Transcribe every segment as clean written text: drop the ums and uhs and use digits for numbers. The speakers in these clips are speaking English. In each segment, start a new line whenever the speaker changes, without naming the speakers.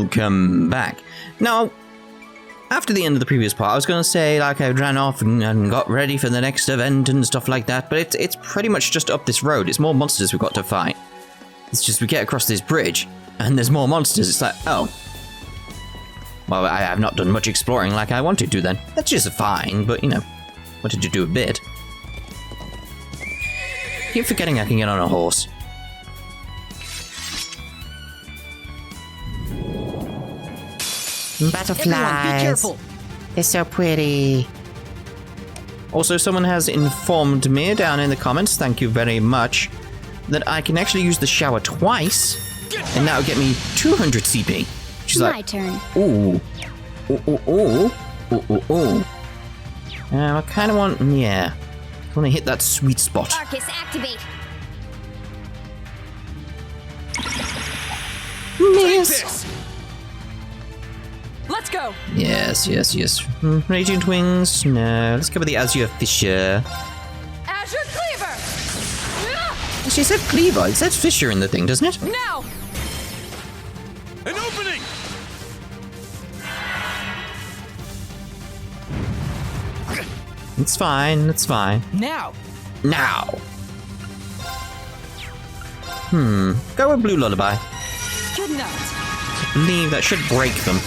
welcome back. Now, after the end of the previous part, I was going to say, like, I ran off and got ready for the next event and stuff like that, but it's pretty much just up this road. It's more monsters we've got to fight. It's just we get across this bridge, and there's more monsters. It's like, oh. Well, I have not done much exploring like I wanted to then. That's just fine, but, you know, wanted to do a bit. Keep forgetting I can get on a horse. Butterflies.
Everyone, be careful.
They're so pretty. Also, someone has informed me down in the comments, thank you very much, that I can actually use the shower twice, and that will get me 200 CP. She's
My
like,
turn.
ooh. Ooh. I kind of want, yeah. I want to hit that sweet spot.
Arcus, activate.
Miss.
Let's go.
Yes. Radiant Wings, no. Let's go with the Azure Fissure.
Azure Cleaver.
She said Cleaver. It says Fissure in the thing, doesn't it?
Now.
An opening.
It's fine.
Now.
Go with Blue Lullaby.
Good night.
I believe that should break them.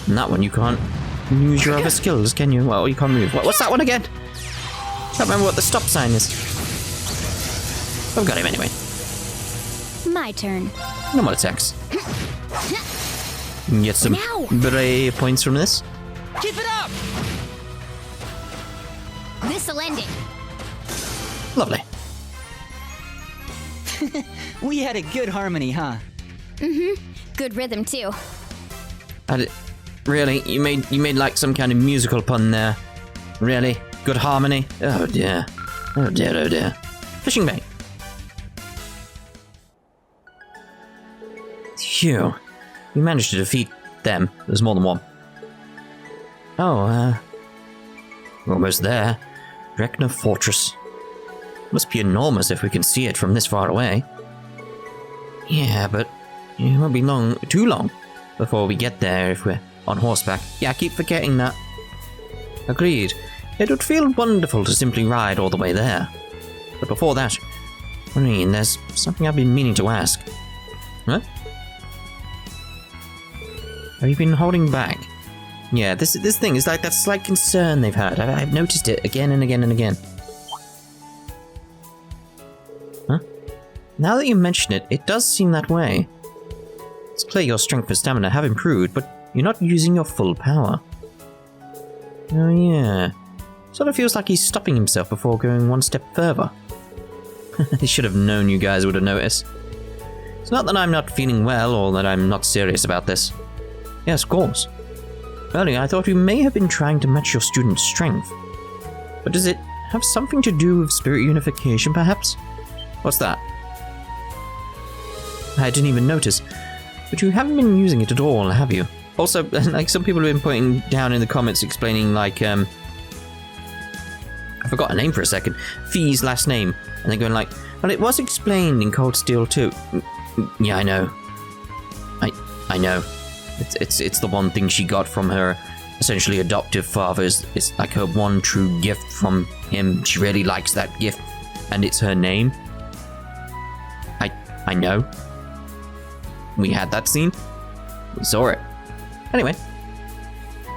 And that one you can't use your other skills, can you? Well, you can't move. What's that one again? Can't remember what the stop sign is. I've got him anyway.
My turn.
No more attacks. You can get some brave points from this.
Keep it up.
This'll end it.
Lovely.
We had a good harmony, huh?
Good rhythm too.
Really? You made like some kind of musical pun there. Really? Good harmony? Oh dear. Fishing bait. Phew. We managed to defeat them. There's more than one. Oh, we're almost there. Drekna Fortress. Must be enormous if we can see it from this far away. Yeah, but it won't be too long before we get there if we're on horseback. Yeah, I keep forgetting that. Agreed. It would feel wonderful to simply ride all the way there. But before that, Rean, there's something I've been meaning to ask. Huh? Have you been holding back? Yeah, this thing is like that slight concern they've had. I've noticed it again and again and again. Huh? Now that you mention it, it does seem that way. It's clear your strength and stamina have improved, but you're not using your full power. Oh yeah. Sort of feels like he's stopping himself before going one step further. I should have known you guys would have noticed. It's not that I'm not feeling well or that I'm not serious about this. Yes, of course. Earlier I thought you may have been trying to match your student's strength. But does it have something to do with spirit unification, perhaps? What's that? I didn't even notice. But you haven't been using it at all, have you? Also, like, some people have been putting down in the comments explaining, like, I forgot her name for a second. Fee's last name. And they're going like, well, it was explained in Cold Steel 2. Yeah, I know. I know. It's the one thing she got from her essentially adoptive father. It's like her one true gift from him. She really likes that gift. And it's her name. I know. We had that scene. We saw it. Anyway.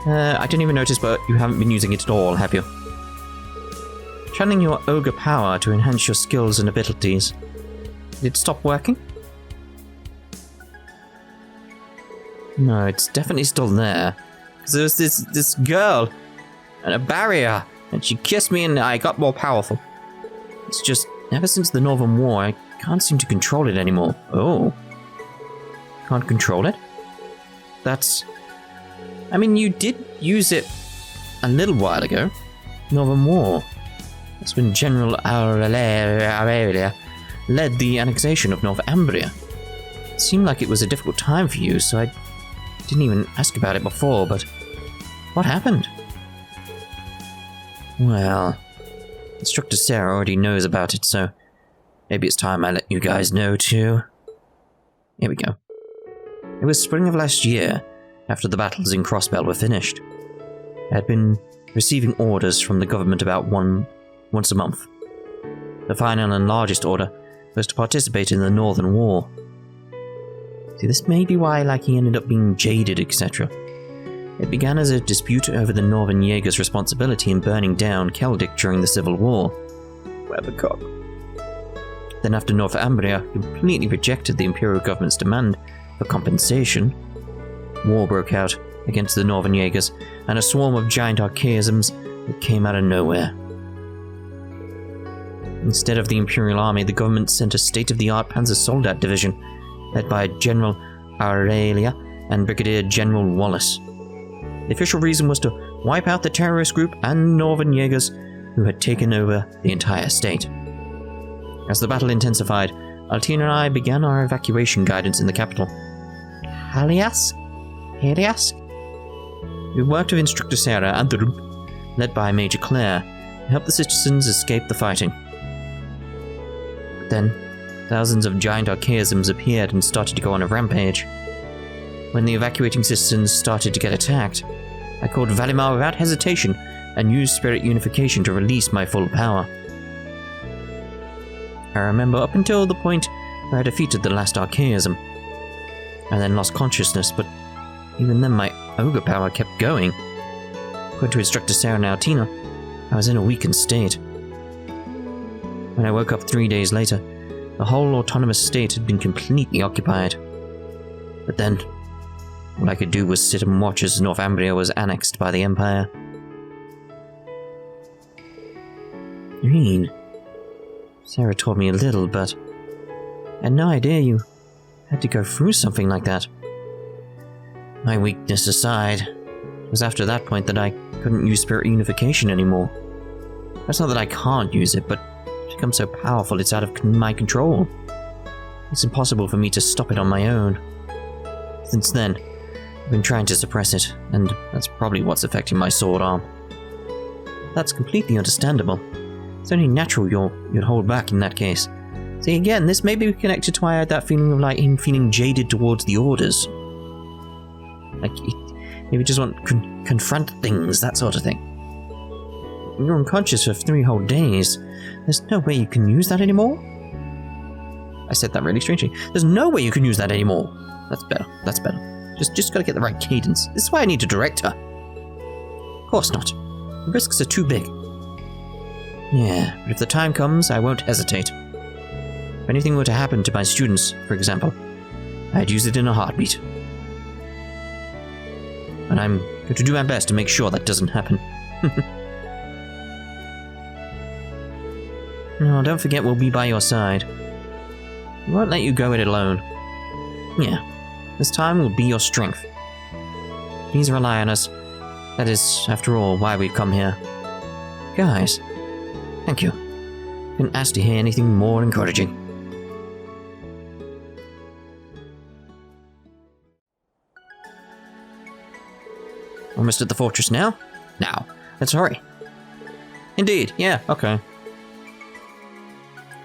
I didn't even notice, but you haven't been using it at all, have you? Channeling your ogre power to enhance your skills and abilities. Did it stop working? No, it's definitely still there. Because there was this girl and a barrier, and she kissed me and I got more powerful. It's just, ever since the Northern War, I can't seem to control it anymore. Oh. Can't control it? That's... I mean, you did use it a little while ago. Northern War. That's when General Aurelia led the annexation of North Ambria. It seemed like it was a difficult time for you, so I didn't even ask about it before, but what happened? Well, Instructor Sarah already knows about it, so maybe it's time I let you guys know too. Here we go. It was spring of last year, after the battles in Crossbell were finished. I had been receiving orders from the government about once a month. The final and largest order was to participate in the Northern War. See, this may be why he ended up being jaded, etc. It began as a dispute over the Northern Jaegers' responsibility in burning down Celtic during the Civil War. Weathercock. Then after Northumbria completely rejected the Imperial government's demand for compensation, war broke out against the Northern Jaegers and a swarm of giant archaisms that came out of nowhere. Instead of the Imperial Army, the government sent a state-of-the-art Panzer Soldat division led by General Aurelia and Brigadier General Wallace. The official reason was to wipe out the terrorist group and Northern Jaegers who had taken over the entire state. As the battle intensified, Altina and I began our evacuation guidance in the capital. Helias? We worked with Instructor Sarah and the group, led by Major Claire, to help the citizens escape the fighting. But then, thousands of giant archaisms appeared and started to go on a rampage. When the evacuating citizens started to get attacked, I called Valimar without hesitation and used spirit unification to release my full power. I remember up until the point where I defeated the last archaism. I then lost consciousness, but even then my ogre power kept going. According to Instructor Sarah and Altina, I was in a weakened state. When I woke up 3 days later, the whole autonomous state had been completely occupied. But then, all I could do was sit and watch as Northumbria was annexed by the Empire. Rean. Sarah told me a little, but I had no idea you had to go through something like that. My weakness aside, it was after that point that I couldn't use spirit unification anymore. That's not that I can't use it, but it's become so powerful it's out of my control. It's impossible for me to stop it on my own. Since then, I've been trying to suppress it, and that's probably what's affecting my sword arm. That's completely understandable. It's only natural you'd hold back in that case. See, again, this may be connected to why I had that feeling of him feeling jaded towards the orders. Maybe just want to confront things, that sort of thing. You're unconscious for 3 whole days. There's no way you can use that anymore? I said that really strangely. There's no way you can use that anymore. That's better. Just gotta get the right cadence. This is why I need a director. Of course not. The risks are too big. Yeah, but if the time comes, I won't hesitate. If anything were to happen to my students, for example, I'd use it in a heartbeat. And I'm going to do my best to make sure that doesn't happen. No, don't forget we'll be by your side. We won't let you go it alone. Yeah, this time will be your strength. Please rely on us. That is, after all, why we've come here. Guys, thank you. Couldn't ask to hear anything more encouraging. Almost at the fortress now? Now, let's hurry. Indeed, yeah, okay.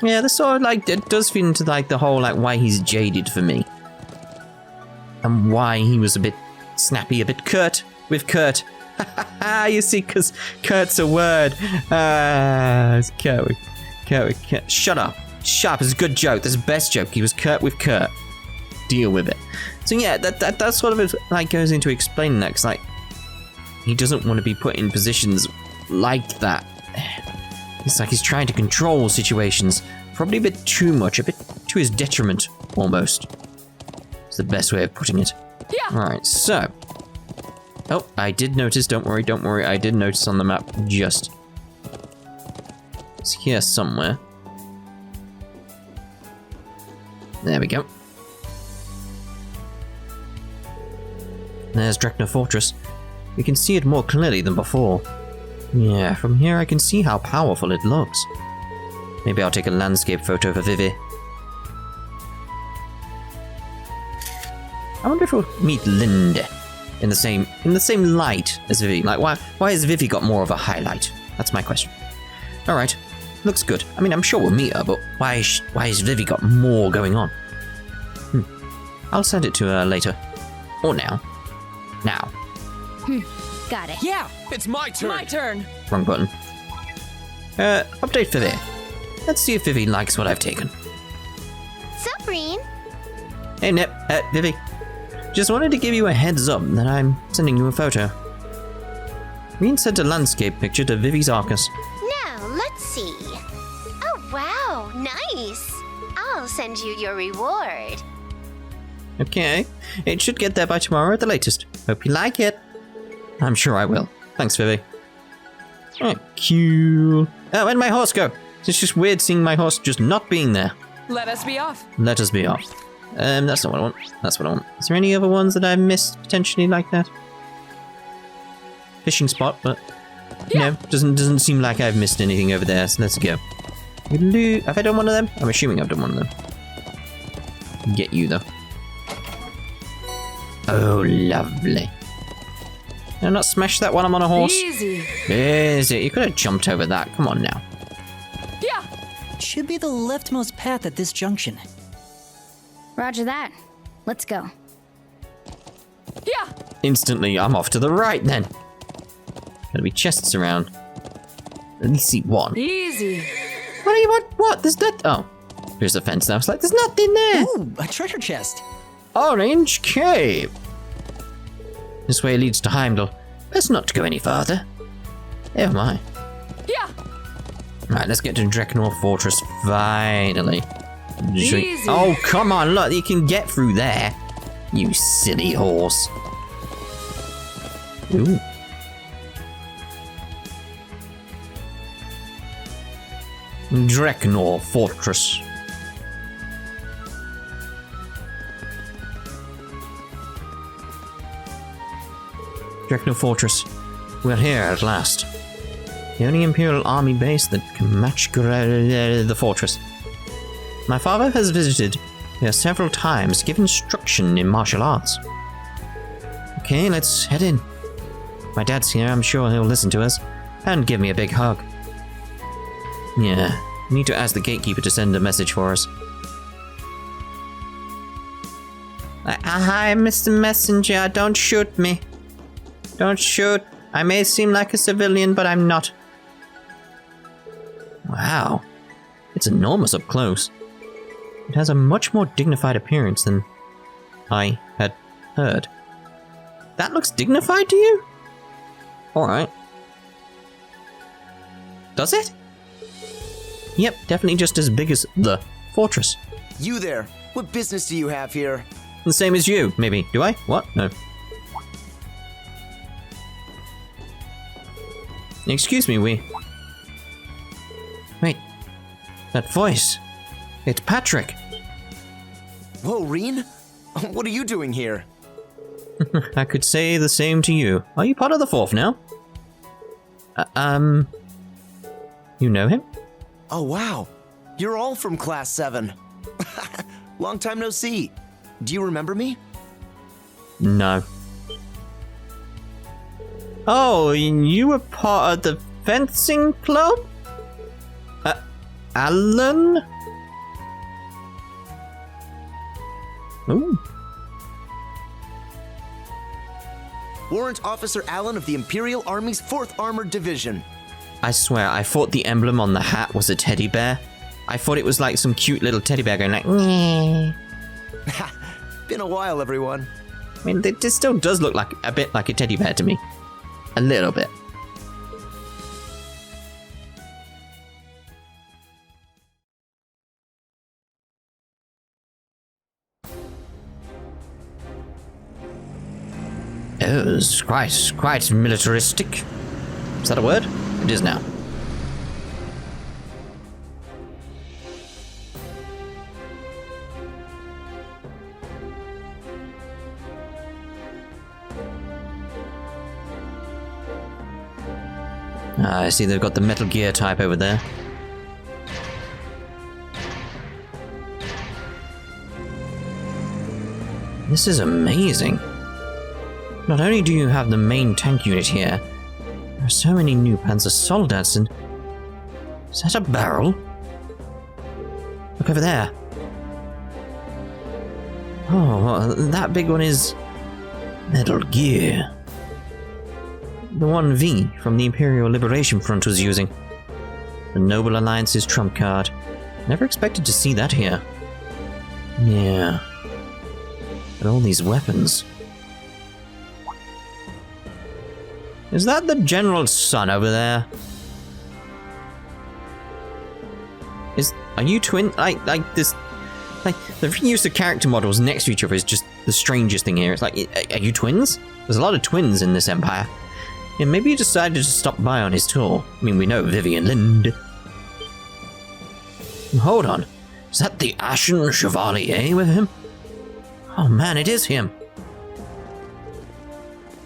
Yeah, this sort of it does fit into the whole why he's jaded for me. And why he was a bit snappy, a bit curt with Kurt. You see, because Kurt's a word. It's Kurt with Kurt. Shut up. Shut up, it's a good joke. That's the best joke. He was Kurt with Kurt. Deal with it. So yeah, that sort of goes into explaining that, because he doesn't want to be put in positions like that. It's he's trying to control situations, probably a bit too much, a bit to his detriment, almost. It's the best way of putting it.
Yeah.
Alright, so. Oh, I did notice, don't worry, I did notice on the map, just. It's here somewhere. There we go. There's Drekna Fortress. We can see it more clearly than before. Yeah, from here I can see how powerful it looks. Maybe I'll take a landscape photo for Vivi. I wonder if we'll meet Linde in the same light as Vivi. Why has Vivi got more of a highlight? That's my question. Alright, looks good. I mean, I'm sure we'll meet her, but why has Vivi got more going on? I'll send it to her later. Or now. Now.
Got it.
Yeah,
It's my turn.
my turn.
Wrong button. Update Vivi. Let's see if Vivi likes what I've taken.
Sup, Rean?
Hey, Nip. Vivi. Just wanted to give you a heads up that I'm sending you a photo. Rean sent a landscape picture to Vivi's Arcus.
Now, let's see. Oh, wow, nice. I'll send you your reward.
Okay. It should get there by tomorrow at the latest. Hope you like it. I'm sure I will. Thanks, Vivi. Oh, cool. Oh, where'd my horse go? It's just weird seeing my horse just not being there.
Let us be off.
Let us be off. That's not what I want. That's what I want. Is there any other ones that I've missed potentially like that? Fishing spot, but no, doesn't seem like I've missed anything over there. So let's go. Have I done one of them? I'm assuming I've done one of them. Get you though. Oh, lovely. Did I not smash that while I'm on a horse?
Easy.
Is it? You could have jumped over that. Come on now.
Yeah.
Should be the leftmost path at this junction.
Roger that. Let's go.
Yeah.
Instantly, I'm off to the right then. Gotta be chests around. Let me see one.
Easy.
What do you want? What? There's not. Oh, there's a fence now. It's like there's nothing there.
Ooh, a treasure chest.
Orange Cave. This way leads to Heimdall. Let's not go any farther. Oh my.
Yeah.
Right, let's get to Dreknor Fortress finally.
Easy.
Oh, come on, look, you can get through there. You silly horse. Ooh. Dreknor Fortress. Dreknor Fortress. We're here at last. The only Imperial Army base that can match the fortress. My father has visited here several times, give instruction in martial arts. Okay, let's head in. My dad's here, I'm sure he'll listen to us, and give me a big hug. Yeah, we need to ask the gatekeeper to send a message for us. Hi, Mr. Messenger, don't shoot me. Don't shoot. I may seem like a civilian, but I'm not. Wow, it's enormous up close. It has a much more dignified appearance than I had heard. That looks dignified to you? Alright. Does it? Yep, definitely just as big as the fortress.
You there, what business do you have here?
The same as you, maybe. Do I? What? No. Excuse me, Wait. That voice. It's Patrick.
Whoa, Rean? What are you doing here?
I could say the same to you. Are you part of the fourth now? You know him?
Oh, wow. You're all from Class VII. Long time no see. Do you remember me?
No. Oh, you were part of the fencing club? Alan? Ooh.
Warrant Officer Allen of the Imperial Army's 4th Armored Division.
I swear, I thought the emblem on the hat was a teddy bear. I thought it was like some cute little teddy bear going like, nyeh.
Been a while, everyone.
I mean, this still does look like a bit like a teddy bear to me. A little bit. Oh, it's quite militaristic. Is that a word? It is now. I see they've got the Metal Gear type over there. This is amazing. Not only do you have the main tank unit here, there are so many new Panzer Soldats and... Is that a barrel? Look over there. Oh, well, that big one is Metal Gear. The one V from the Imperial Liberation Front was using. The Noble Alliance's trump card. Never expected to see that here. Yeah. But all these weapons. Is that the General's son over there? Are you twin? Like this. Like, the reuse of character models next to each other is just the strangest thing here. It's like, are you twins? There's a lot of twins in this empire. Yeah, maybe he decided to stop by on his tour. I mean, we know Vivian Lind. Hold on. Is that the Ashen Chevalier with him? Oh man, it is him.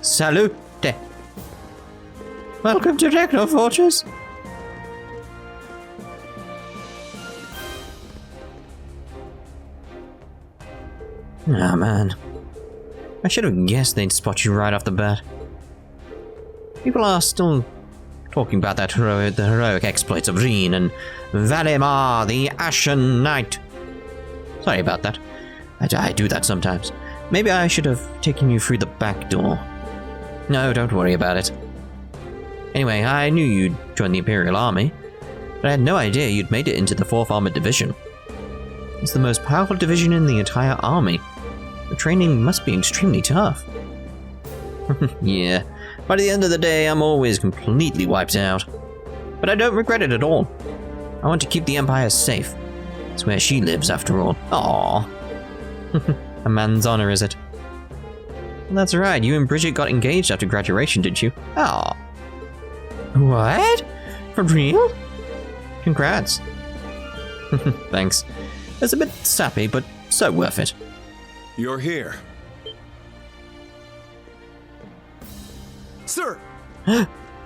Salute. Welcome to Techno Fortress. Ah, man. I should have guessed they'd spot you right off the bat. People are still talking about the heroic exploits of Rean and Valimar, the Ashen Knight. Sorry about that. I do that sometimes. Maybe I should have taken you through the back door. No, don't worry about it. Anyway, I knew you'd joined the Imperial Army, but I had no idea you'd made it into the 4th Armored Division. It's the most powerful division in the entire army. The training must be extremely tough. Yeah, by the end of the day, I'm always completely wiped out. But I don't regret it at all. I want to keep the Empire safe. It's where she lives, after all. Aww. A man's honor, is it? Well, that's right, you and Bridget got engaged after graduation, didn't you? Aww. What? For real? Congrats. Thanks. It's a bit sappy, but so worth it.
You're here.
Sir!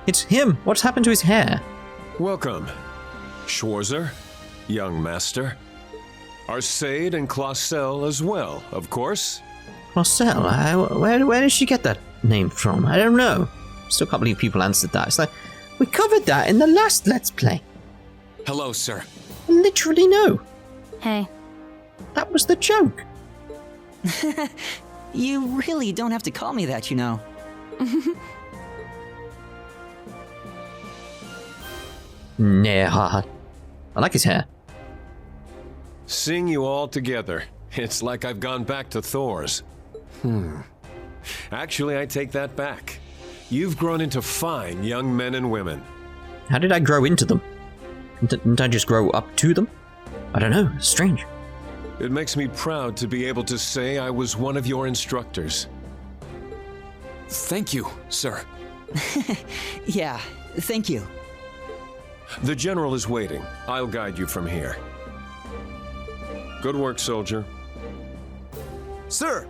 It's him! What's happened to his hair?
Welcome, Schwarzer, young master. Arcade and Clausel as well, of course.
Marcel? Where did she get that name from? I don't know. Still can't believe people answered that. It's like, we covered that in the last Let's Play.
Hello, sir.
Literally no.
Hey.
That was the joke.
You really don't have to call me that, you know.
Nah, I like his hair.
Seeing you all together, it's like I've gone back to Thors. Actually, I take that back. You've grown into fine young men and women.
How did I grow into them? Didn't I just grow up to them? I don't know, strange.
It makes me proud to be able to say I was one of your instructors.
Thank you, sir.
Yeah, thank you.
The General is waiting. I'll guide you from here. Good work, soldier.
Sir!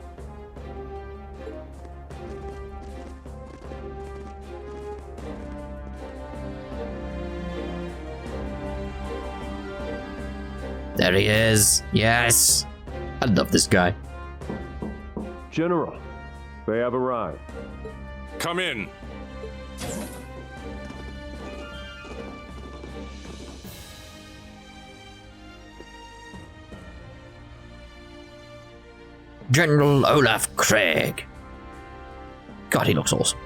There he is. Yes. I love this guy.
General, they have arrived.
Come in.
General Olaf Craig. God, he looks awesome.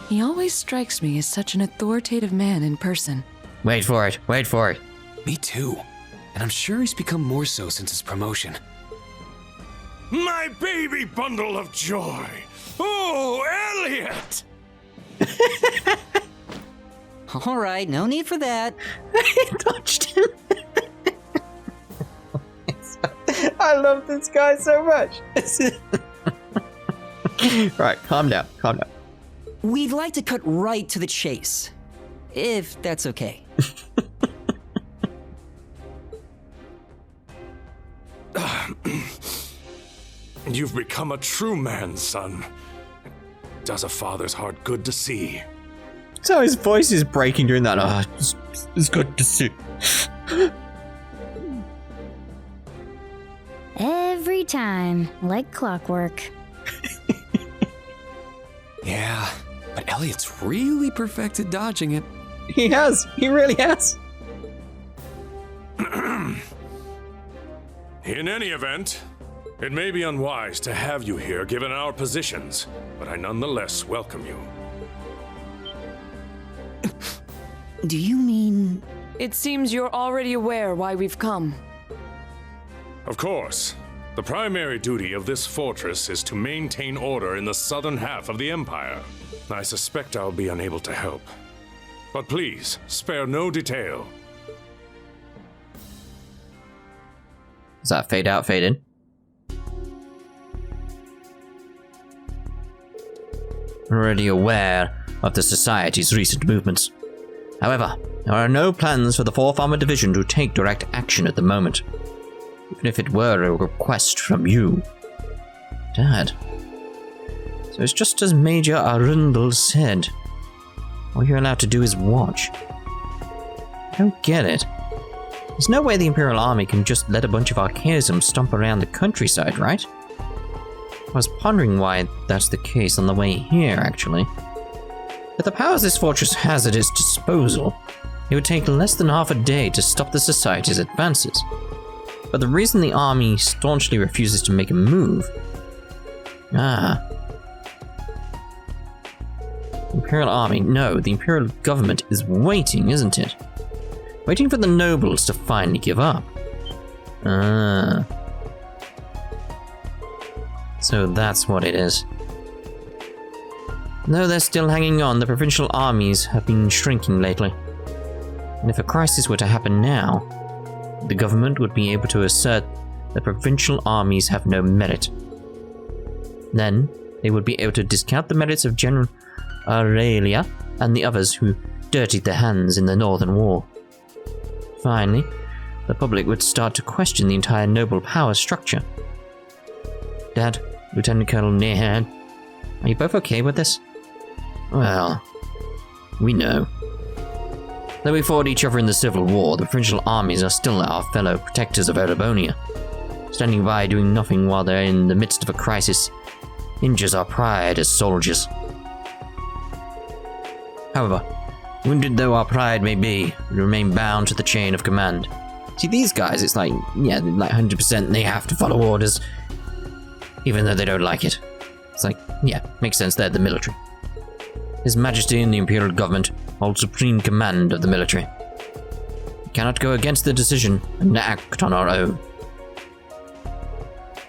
He always strikes me as such an authoritative man in person.
Wait for it. Wait for it.
Me too. And I'm sure he's become more so since his promotion.
My baby bundle of joy. Oh, Elliot!
All right, no need for that.
I touched him. I love this guy so much. Right, calm down, calm down.
We'd like to cut right to the chase, if that's okay.
You've become a true man, son. It does a father's heart good to see.
So his voice is breaking during that. Oh, it's good to see.
Every time, like clockwork.
Yeah, but Elliot's really perfected dodging it.
He has. He really has.
In any event, it may be unwise to have you here given our positions, but I nonetheless welcome you.
Do you mean...
It seems you're already aware why we've come.
Of course. The primary duty of this fortress is to maintain order in the southern half of the Empire. I suspect I'll be unable to help. But please, spare no detail.
Is that fade out, fade in? Already aware of the Society's recent movements. However, there are no plans for the 4th Armored Division to take direct action at the moment. Even if it were a request from you. Dad. So it's just as Major Arundel said. All you're allowed to do is watch. I don't get it. There's no way the Imperial Army can just let a bunch of archaisms stomp around the countryside, right? I was pondering why that's the case on the way here, actually. With the powers this fortress has at its disposal, it would take less than half a day to stop the Society's advances. But the reason the army staunchly refuses to make a move... Imperial Army, no, the Imperial government is waiting, isn't it? Waiting for the nobles to finally give up. So that's what it is. Though they're still hanging on, the provincial armies have been shrinking lately. And if a crisis were to happen now, the government would be able to assert that provincial armies have no merit. Then, they would be able to discount the merits of General Aurelia and the others who dirtied their hands in the Northern War. Finally, the public would start to question the entire noble power structure. Dad, Lieutenant Colonel Nehan, are you both okay with this? Well, we know. Though we fought each other in the Civil War, the provincial armies are still our fellow protectors of Erebonia. Standing by doing nothing while they're in the midst of a crisis injures our pride as soldiers. However, wounded though our pride may be, we remain bound to the chain of command. See, these guys, it's like, yeah, like 100% they have to follow orders, even though they don't like it. It's like, yeah, makes sense, they're the military. His Majesty and the Imperial Government hold supreme command of the military. We cannot go against the decision and act on our own.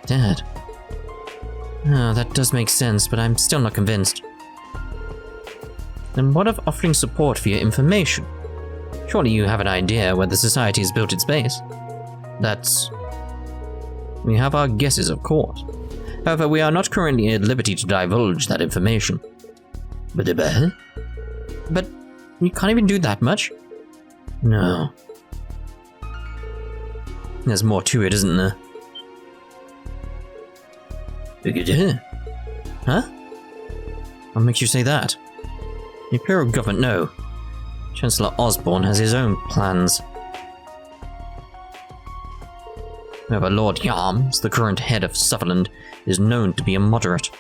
Dad. Oh, that does make sense, but I'm still not convinced. Then what of offering support for your information? Surely you have an idea where the Society has built its base. We have our guesses, of course. However, we are not currently at liberty to divulge that information. But you can't even do that much? No. There's more to it, isn't there? Huh? What makes you say that? The Imperial Government, no. Chancellor Osborne has his own plans. However, Lord Yarms, the current head of Sutherland, is known to be a moderate.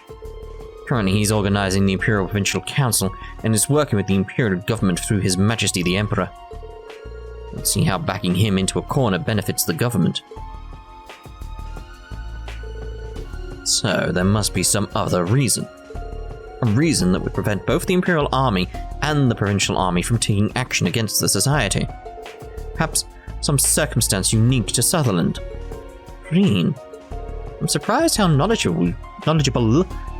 Currently, he's organizing the Imperial Provincial Council and is working with the Imperial Government through His Majesty the Emperor. Let's see how backing him into a corner benefits the government. So, there must be some other reason. A reason that would prevent both the Imperial Army and the Provincial Army from taking action against the Society. Perhaps some circumstance unique to Sutherland. Rean. I'm surprised how knowledgeable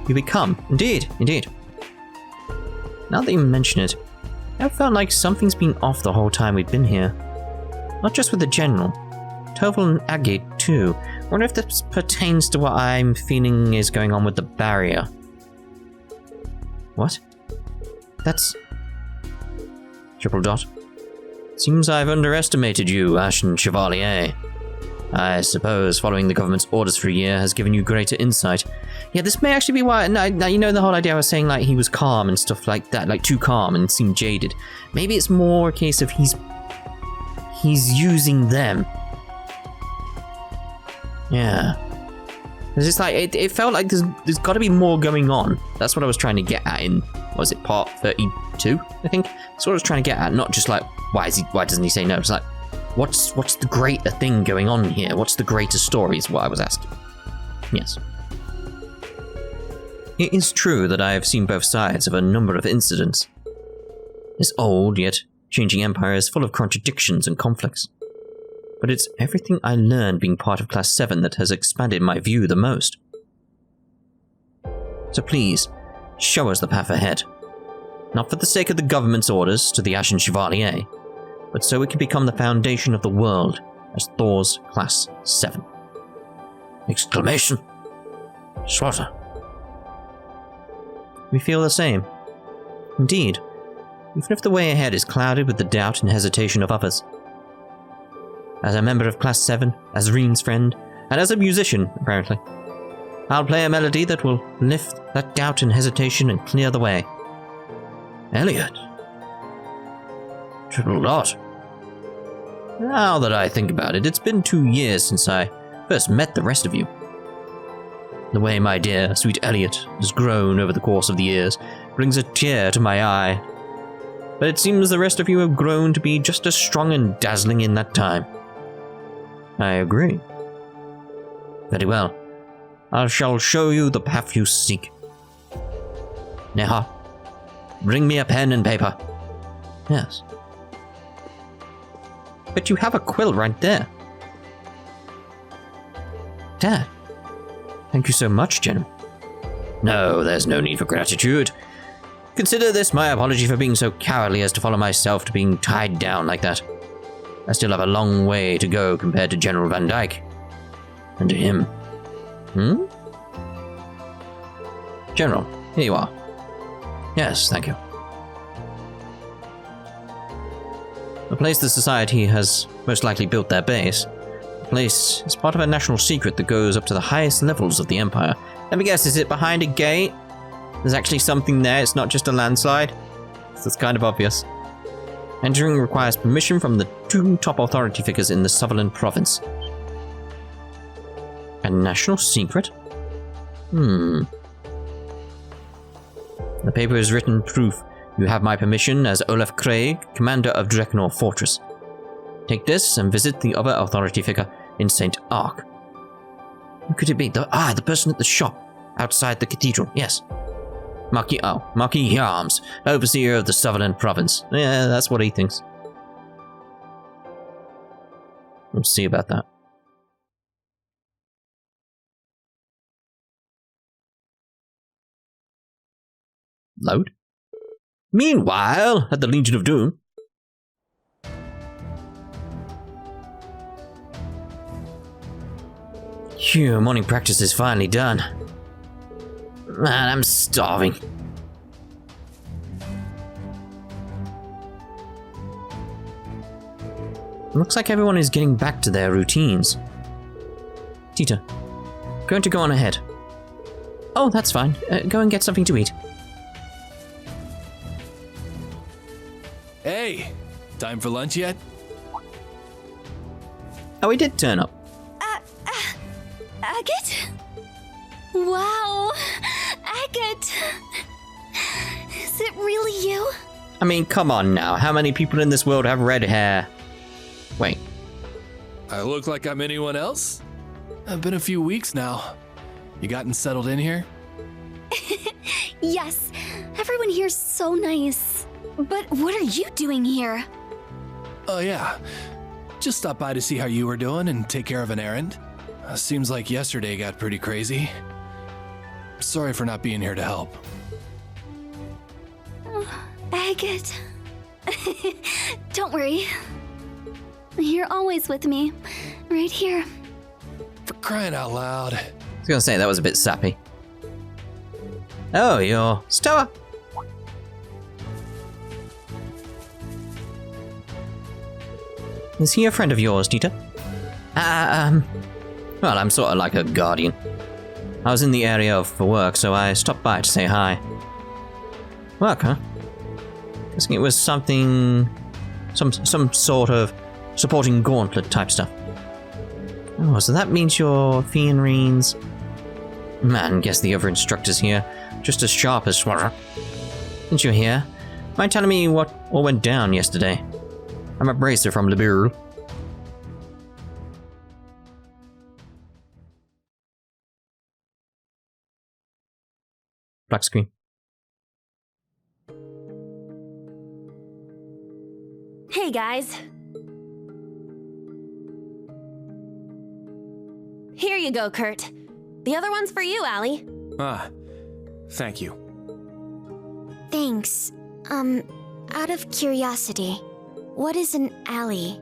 you become. Indeed. Now that you mention it, I've felt like something's been off the whole time we've been here. Not just with the General. Towa and Agate too. I wonder if this pertains to what I'm feeling is going on with the barrier. What? That's... Triple dot. Seems I've underestimated you, Ashen Chevalier. I suppose following the government's orders for a year has given you greater insight. Yeah, this may actually be why... Now, you know the whole idea I was saying, like, he was calm and stuff like that, like, too calm and seemed jaded. Maybe it's more a case of he's using them. Yeah. It's just like, it felt like there's got to be more going on. That's what I was trying to get at in, was it part 32, I think? That's what I was trying to get at, not just like, why doesn't he say no? It's like, What's the greater thing going on here? What's the greater story is what I was asking. Yes. It is true that I have seen both sides of a number of incidents. This old, yet changing empire is full of contradictions and conflicts. But it's everything I learned being part of Class 7 that has expanded my view the most. So please, show us the path ahead. Not for the sake of the government's orders to the Ashen Chevalier, but so it can become the foundation of the world as Thors Class 7. Exclamation. Slaughter. We feel the same. Indeed, even if the way ahead is clouded with the doubt and hesitation of others. As a member of Class 7, as Rean's friend, and as a musician, apparently, I'll play a melody that will lift that doubt and hesitation and clear the way. Elliot. Triple dot. Now that I think about it, it's been 2 years since I first met the rest of you. The way my dear, sweet Elliot has grown over the course of the years brings a tear to my eye. But it seems the rest of you have grown to be just as strong and dazzling in that time. I agree. Very well. I shall show you the path you seek. Neha, bring me a pen and paper. Yes. But you have a quill right there. Dad. Thank you so much, General. No, there's no need for gratitude. Consider this my apology for being so cowardly as to follow myself to being tied down like that. I still have a long way to go compared to General Van Dyke. And to him. General, here you are. Yes, thank you. The place the Society has most likely built their base. The place is part of a national secret that goes up to the highest levels of the Empire. Let me guess, is it behind a gate? There's actually something there, it's not just a landslide? That's kind of obvious. Entering requires permission from the 2 top authority figures in the Sutherland province. A national secret? The paper is written proof. You have my permission as Olaf Craig, commander of Dreknor Fortress. Take this and visit the other authority figure in St. Ark. Who could it be? The person at the shop outside the cathedral. Yes. Marquis Yarms, overseer of the Sutherland province. Yeah, that's what he thinks. We'll see about that. Load. Meanwhile, at the Legion of Doom. Phew, morning practice is finally done. Man, I'm starving. Looks like everyone is getting back to their routines. Tita, going to go on ahead. Oh, that's fine. Go and get something to eat.
Hey, time for lunch yet?
Oh, he did turn up.
Agate? Wow, Agate. Is it really you?
I mean, come on now. How many people in this world have red hair? Wait.
I look like I'm anyone else? It's been a few weeks now. You gotten settled in here?
Yes, everyone here's so nice. But what are you doing here?
Oh yeah, just stopped by to see how you were doing and take care of an errand. Seems like yesterday got pretty crazy. Sorry for not being here to help.
Agate. Don't worry. You're always with me. Right here.
For crying out loud.
I was gonna say, that was a bit sappy. Oh, you're Towa. Is he a friend of yours, Tita? Well, I'm sort of like a guardian. I was in the area for work, so I stopped by to say hi. Work, huh? Guessing it was something... Some sort of supporting gauntlet type stuff. Oh, so that means you're Rean's... Man, guess the other instructor's here. Just as sharp as Swara. Since you're here, mind telling me what all went down yesterday? I'm a bracer from the Bureau. Black screen.
Hey, guys. Here you go, Kurt. The other one's for you, Allie.
Thank you.
Thanks. Out of curiosity, what is an alley?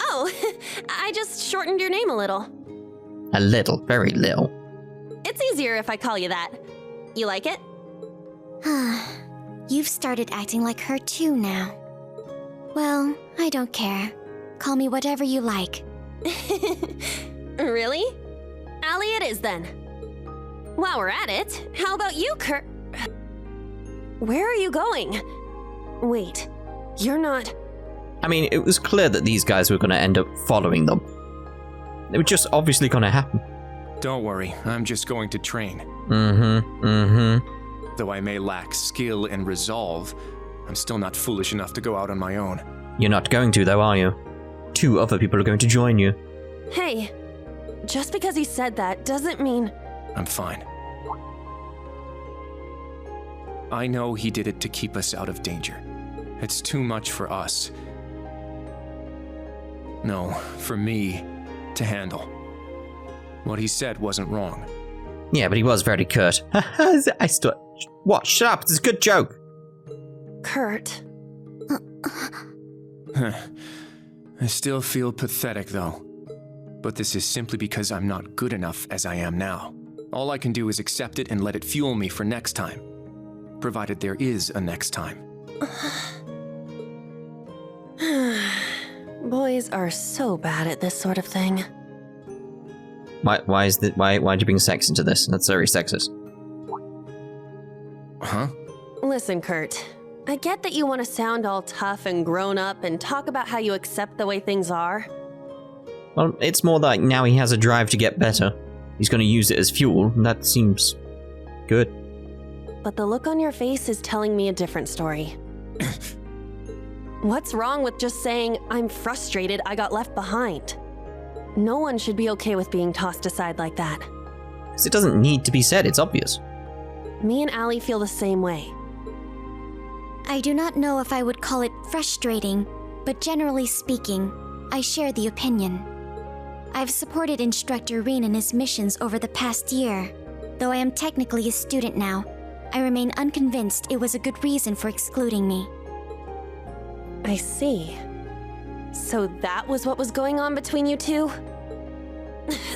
Oh, I just shortened your name a little.
A little, very little.
It's easier if I call you that. You like it?
You've started acting like her too now. Well, I don't care. Call me whatever you like.
Really? Allie it is then. While we're at it, how about you, Kurt? Where are you going? Wait, you're not...
I mean, it was clear that these guys were going to end up following them. It was just obviously going to happen.
Don't worry, I'm just going to train. Though I may lack skill and resolve, I'm still not foolish enough to go out on my own.
You're not going to, though, are you? 2 other people are going to join you.
Hey, just because he said that doesn't mean...
I'm fine. I know he did it to keep us out of danger. It's too much for us. No, for me to handle. What he said wasn't wrong.
Yeah, but he was very curt. I still... What? Shut up, it's a good joke.
Kurt.
I still feel pathetic, though. But this is simply because I'm not good enough as I am now. All I can do is accept it and let it fuel me for next time. Provided there is a next time.
Boys are so bad at this sort of thing.
Why'd you bring sex into this? That's very sexist.
Huh?
Listen, Kurt. I get that you want to sound all tough and grown up and talk about how you accept the way things are.
Well, it's more like now he has a drive to get better. He's going to use it as fuel, and that seems good.
But the look on your face is telling me a different story. What's wrong with just saying, I'm frustrated I got left behind? No one should be okay with being tossed aside like that.
Because it doesn't need to be said, it's obvious.
Me and Allie feel the same way.
I do not know if I would call it frustrating, but generally speaking, I share the opinion. I've supported Instructor Rean in his missions over the past year. Though I am technically a student now, I remain unconvinced it was a good reason for excluding me.
I see. So that was what was going on between you two?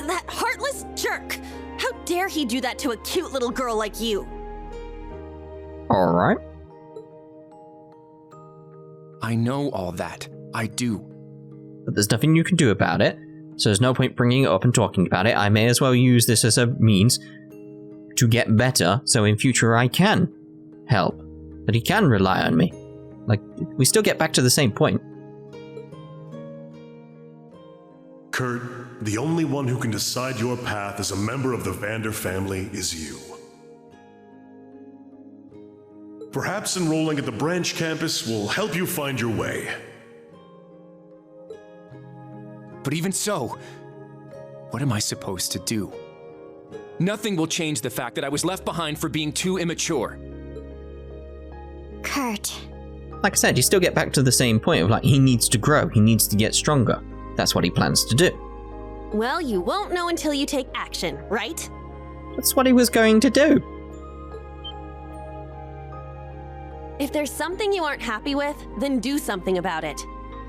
That heartless jerk! How dare he do that to a cute little girl like you?
Alright.
I know all that. I do.
But there's nothing you can do about it, so there's no point bringing it up and talking about it. I may as well use this as a means to get better, so in future I can help. That he can rely on me. Like, we still get back to the same point.
Kurt, the only one who can decide your path as a member of the Vander family is you. Perhaps enrolling at the branch campus will help you find your way.
But even so, what am I supposed to do? Nothing will change the fact that I was left behind for being too immature.
Kurt.
Like I said, you still get back to the same point of like, he needs to grow, he needs to get stronger. That's what he plans to do.
Well, you won't know until you take action, right?
That's what he was going to do.
If there's something you aren't happy with, then do something about it.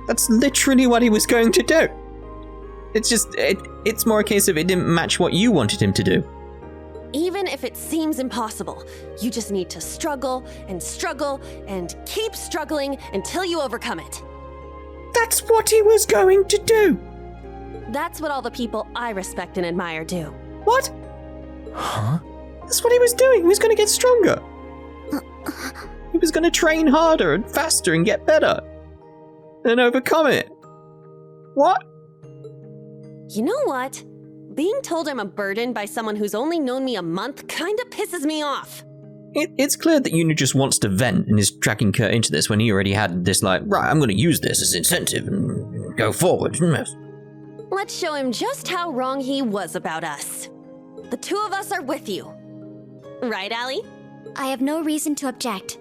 That's literally what he was going to do. It's just, it's more a case of it didn't match what you wanted him to do.
Even if it seems impossible, you just need to struggle and keep struggling until you overcome it.
That's what he was going to do.
That's what all the people I respect and admire do.
What?
Huh?
That's what he was doing. He was going to get stronger. He was going to train harder and faster and get better. And overcome it. What?
You know what? Being told I'm a burden by someone who's only known me a month kinda pisses me off.
It's clear that Juna just wants to vent and is dragging Kurt into this when he already had this like, right, I'm going to use this as incentive and go forward.
Let's show him just how wrong he was about us. the two of us are with you. Right, Allie?
I have no reason to object.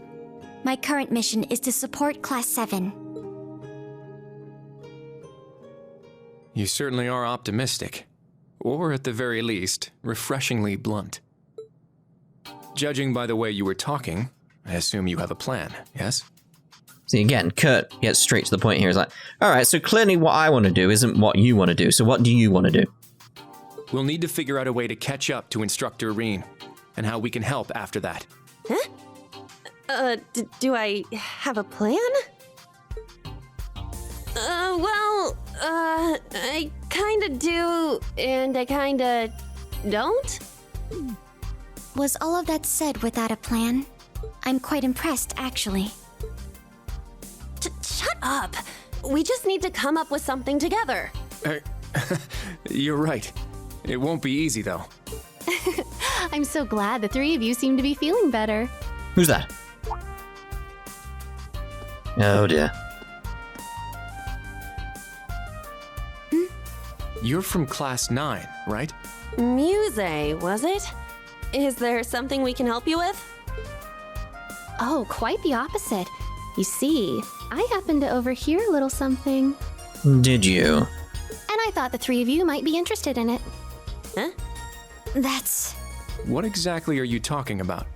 My current mission is to support Class VII.
You certainly are optimistic. Or at the very least, refreshingly blunt. Judging by the way you were talking, I assume you have a plan, yes?
See, again, Kurt gets straight to the point here. He's like, alright, so clearly what I want to do isn't what you want to do, so what do you want to do?
We'll need to figure out a way to catch up to Instructor Rean, and how we can help after that.
Huh? Do I have a plan? I kinda do, and I kinda don't?
Was all of that said without a plan? I'm quite impressed, actually.
Shut up! We just need to come up with something together.
You're right. It won't be easy, though.
I'm so glad the three of you seem to be feeling better.
Who's that? Oh dear.
You're from Class 9, right?
Muse, was it? Is there something we can help you with?
Oh, quite the opposite. You see, I happened to overhear a little something.
Did you?
And I thought the three of you might be interested in it.
Huh?
That's...
What exactly are you talking about?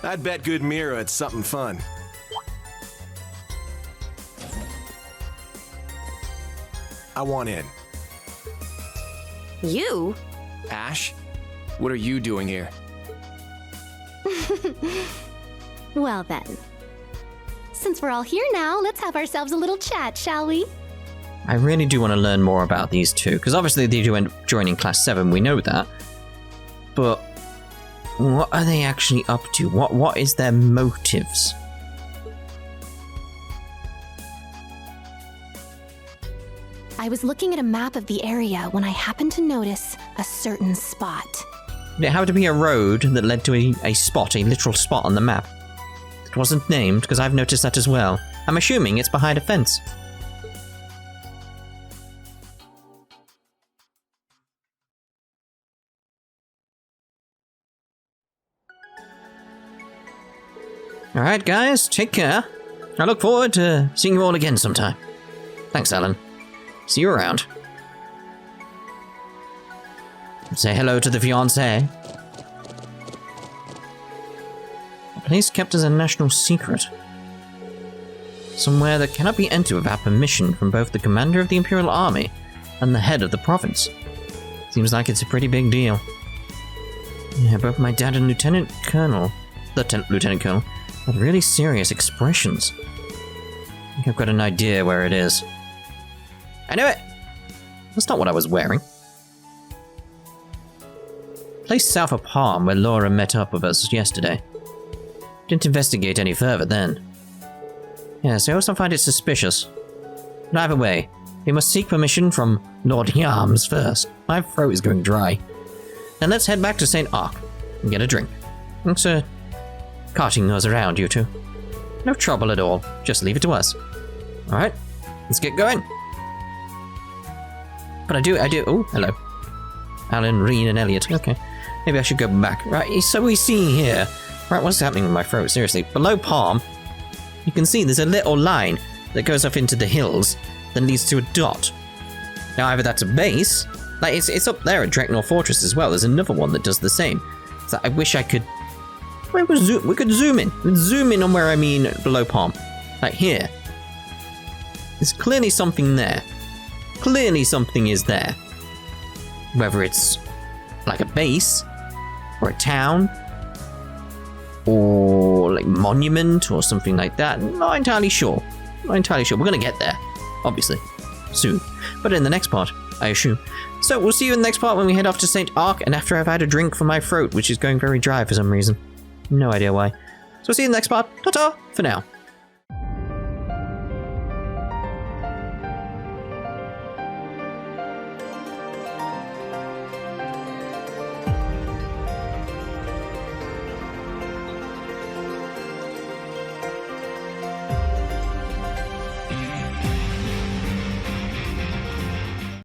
I'd bet good Mira it's something fun. I want in.
You?
Ash? What are you doing here?
Well then. Since we're all here now, let's have ourselves a little chat, shall we?
I really do want to learn more about these two, because obviously they do end up joining Class 7, we know that. But what are they actually up to? What is their motives?
I was looking at a map of the area when I happened to notice a certain spot.
Did it have to be a road that led to a spot, a literal spot on the map? It wasn't named, because I've noticed that as well. I'm assuming it's behind a fence. Alright guys, take care. I look forward to seeing you all again sometime. Thanks, Alan. See you around. Say hello to the fiancé. A place kept as a national secret. Somewhere that cannot be entered without permission from both the commander of the Imperial Army and the head of the province. Seems like it's a pretty big deal. Yeah, both my dad and Lieutenant Colonel had really serious expressions. I think I've got an idea where it is. I knew it! That's not what I was wearing. Place south of Palm, where Laura met up with us yesterday. Didn't investigate any further then. Yes, I also find it suspicious. But either way, we must seek permission from Lord Yarms first. My throat is going dry. Then let's head back to St. Ark and get a drink. Thanks for carting us around, you two. No trouble at all. Just leave it to us. Alright, let's get going. But I do. Oh, hello. Alan, Rean, and Elliot. Okay. Maybe I should go back. Right, so we see here. Right, what's happening with my throat? Seriously. Below Palm, you can see there's a little line that goes off into the hills that leads to a dot. Now, either that's a base. Like, it's up there at Dreknor Fortress as well. There's another one that does the same. So I wish I could... We could zoom in. Let's zoom in on where I mean below Palm. Like here. There's clearly something there. Clearly something is there. Whether it's like a base, or a town, or like monument, or something like that. Not entirely sure. Not entirely sure. We're gonna get there, obviously, soon. But in the next part, I assume. So we'll see you in the next part when we head off to St. Ark, and after I've had a drink for my throat, which is going very dry for some reason. No idea why. So we'll see you in the next part. Ta-ta for now.